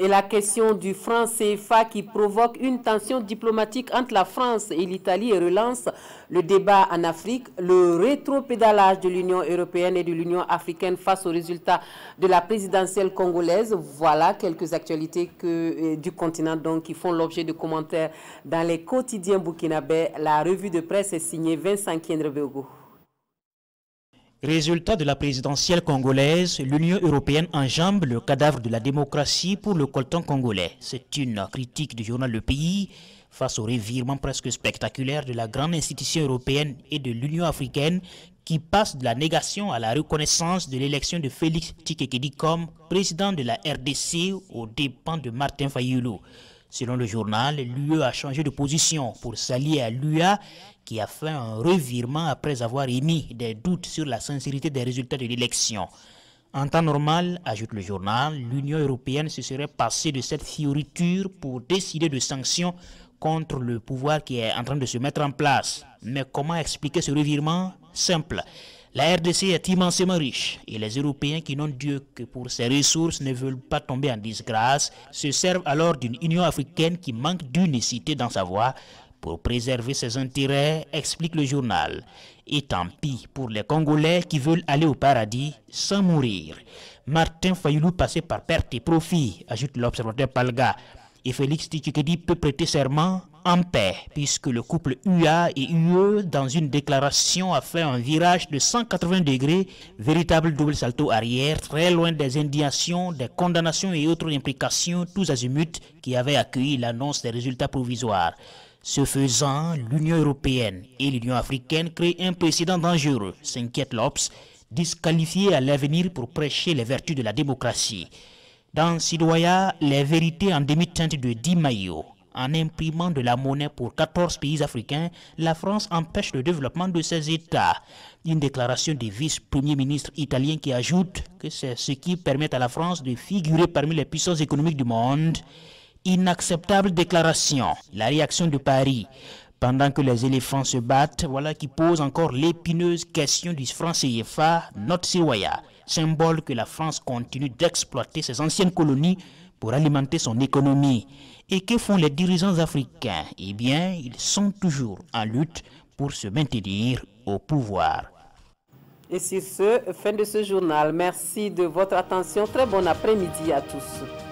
Et la question du franc CFA qui provoque une tension diplomatique entre la France et l'Italie et relance le débat en Afrique. Le rétropédalage de l'Union européenne et de l'Union africaine face aux résultats de la présidentielle congolaise. Voilà quelques actualités du continent donc, qui font l'objet de commentaires dans les quotidiens burkinabés. La revue de presse est signée Vincent Kiendrebeogo. Résultat de la présidentielle congolaise, l'Union européenne enjambe le cadavre de la démocratie pour le coltan congolais. C'est une critique du journal Le Pays face au revirement presque spectaculaire de la grande institution européenne et de l'Union africaine qui passe de la négation à la reconnaissance de l'élection de Félix Tshisekedi comme président de la RDC aux dépens de Martin Fayulu. Selon le journal, l'UE a changé de position pour s'allier à l'UA qui a fait un revirement après avoir émis des doutes sur la sincérité des résultats de l'élection. En temps normal, ajoute le journal, l'Union européenne se serait passée de cette fioriture pour décider de sanctions contre le pouvoir qui est en train de se mettre en place. Mais comment expliquer ce revirement? Simple. La RDC est immensément riche et les Européens qui n'ont Dieu que pour ses ressources ne veulent pas tomber en disgrâce, se servent alors d'une Union africaine qui manque d'unicité dans sa voix pour préserver ses intérêts, explique le journal. Et tant pis pour les Congolais qui veulent aller au paradis sans mourir. Martin Fayulu passait par perte et profit, ajoute l'observateur Palga. Et Félix Tshisekedi peut prêter serment en paix, puisque le couple UA et UE, dans une déclaration, a fait un virage de 180 degrés, véritable double salto arrière, très loin des indignations, des condamnations et autres implications, tous azimuts, qui avaient accueilli l'annonce des résultats provisoires. Ce faisant, l'Union européenne et l'Union africaine créent un précédent dangereux, s'inquiète l'Obs, disqualifiés à l'avenir pour prêcher les vertus de la démocratie. Dans Sidoya, les vérités en demi-teinte de Di Maio. En imprimant de la monnaie pour 14 pays africains, la France empêche le développement de ces États. Une déclaration du vice-premier ministre italien qui ajoute que c'est ce qui permet à la France de figurer parmi les puissances économiques du monde. Inacceptable déclaration. La réaction de Paris. Pendant que les éléphants se battent, voilà qui pose encore l'épineuse question du franc CFA, notre Siwaya, symbole que la France continue d'exploiter ses anciennes colonies pour alimenter son économie. Et que font les dirigeants africains? Eh bien, ils sont toujours en lutte pour se maintenir au pouvoir. Et sur ce, fin de ce journal. Merci de votre attention. Très bon après-midi à tous.